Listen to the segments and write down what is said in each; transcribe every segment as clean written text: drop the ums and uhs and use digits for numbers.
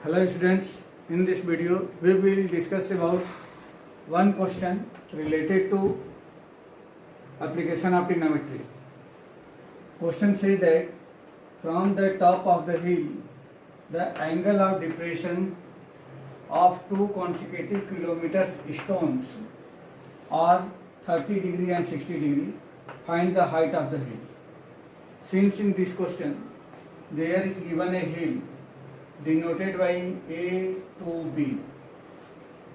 Hello students, in this video we will discuss about one question related to application of trigonometry. Question says that from the top of the hill the angle of depression of two consecutive kilometers stones are 30 degree and 60 degree. Find the height of the hill. Since in this question there is given a hill denoted by A to B.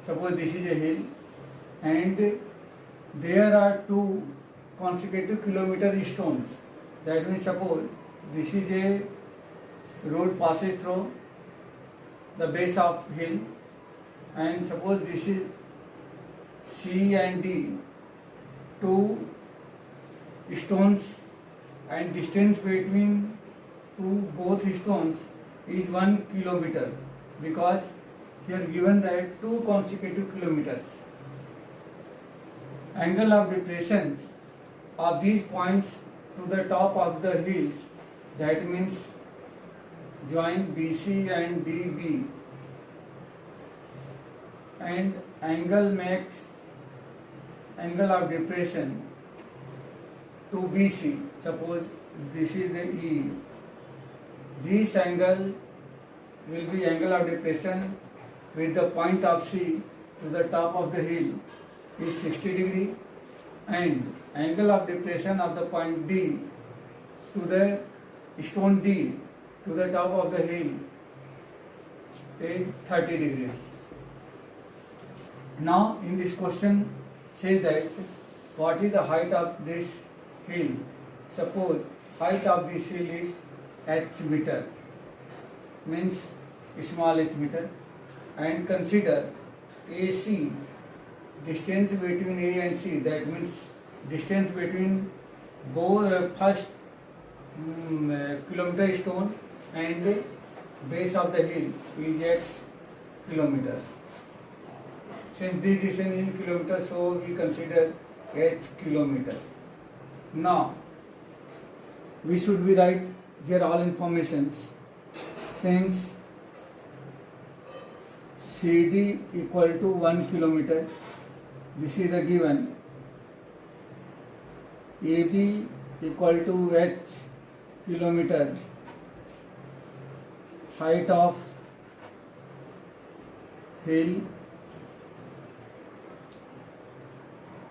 Suppose this is a hill and there are two consecutive kilometer stones. That means suppose this is a road passes through the base of hill and suppose this is C and D, two stones, and distance between both stones is 1 kilometer, because here given that two consecutive kilometers. Angle of depression of these points to the top of the hills, that means join BC and DB, and angle of depression to BC. Suppose this is the E. This angle will be angle of depression with the point of C to the top of the hill is 60 degree, and angle of depression of the point D to the stone D to the top of the hill is 30 degree. Now in this question says that what is the height of this hill? Suppose height of this hill is h meter, means small h meter, and consider AC, distance between A and C, that means distance between both first kilometer stone and base of the hill is x kilometer. Since this distance is in kilometer, so we consider h kilometer. Now we should be write here all informations. Since CD equal to 1 kilometer, this is the given. AB equal to h kilometer, height of hill,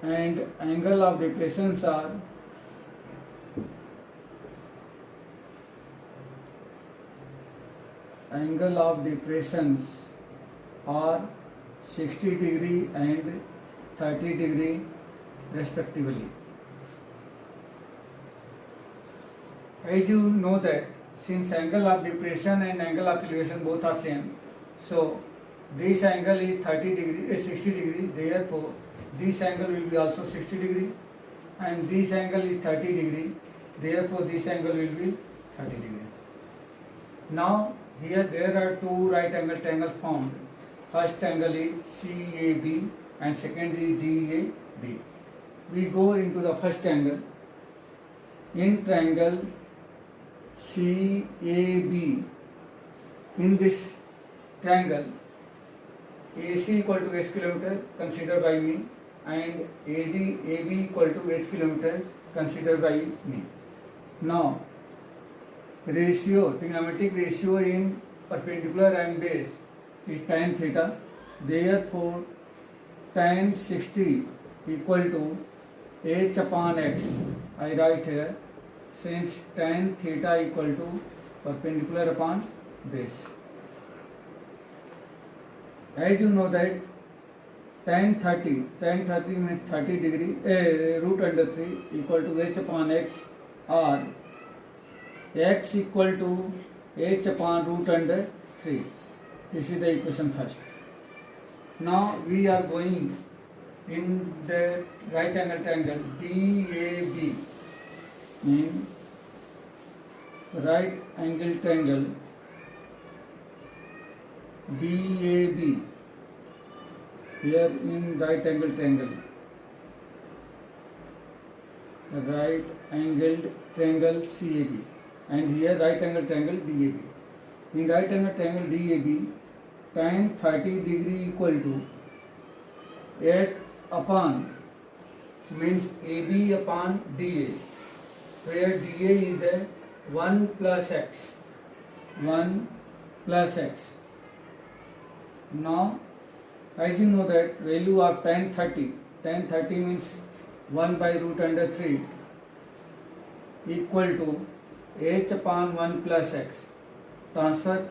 and angle of depressions are angle of depressions are 60 degree and 30 degree respectively. As you know that since angle of depression and angle of elevation both are same, so this angle is 60 degree, therefore this angle will be also 60 degree, and this angle is 30 degree, therefore this angle will be 30 degree. Now here there are two right angle triangles formed. First angle is CAB and second is DAB. We go into the first angle. In triangle CAB, in this triangle AC equal to x kilometer considered by me, and AB equal to h kilometer considered by me. Now trigonometric ratio in perpendicular and base is tan theta, therefore tan 60 equal to h upon x. I write here, since tan theta equal to perpendicular upon base. As you know that tan 30 means 30 degree, root under 3 equal to h upon x, or x equal to h upon root under 3. This is the equation first. Now we are going in the right angle triangle DAB. In right angle triangle DAB, here in right angle triangle CAB, and here right angle triangle DAB. In right angle triangle DAB, tan 30 degree equal to h upon means AB upon DA, where DA is the 1 plus x. 1 plus x. Now, as you know that value of tan 30 means 1 by root under 3 equal to h upon 1 plus x. Transfer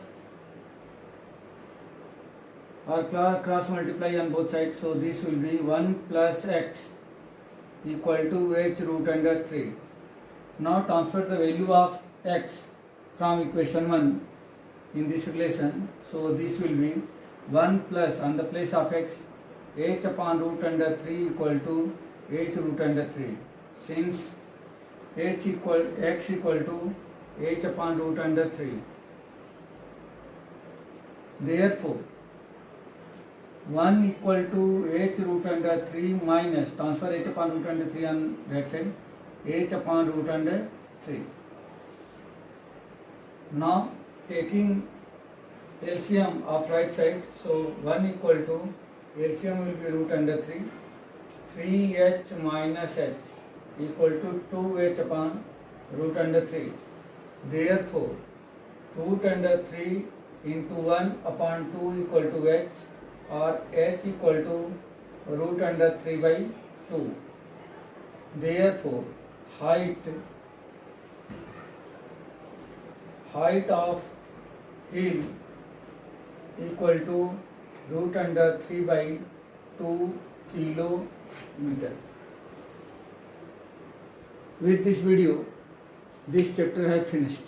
or cross multiply on both sides, so this will be 1 plus x equal to h root under 3. Now transfer the value of x from equation 1 in this relation, so this will be 1 plus on the place of x h upon root under 3 equal to h root under 3. Since x equal to h upon root under 3, therefore 1 equal to h root under 3 minus transfer h upon root under 3 on that side, h upon root under 3. Now taking LCM of right side, so 1 equal to LCM will be root under 3, 3h minus h equal to 2h upon root under 3. Therefore root under 3 into 1 upon 2 equal to h, or h equal to root under 3 by 2. Therefore height of hill equal to root under 3 by 2 kilometer. With this video, this chapter has finished.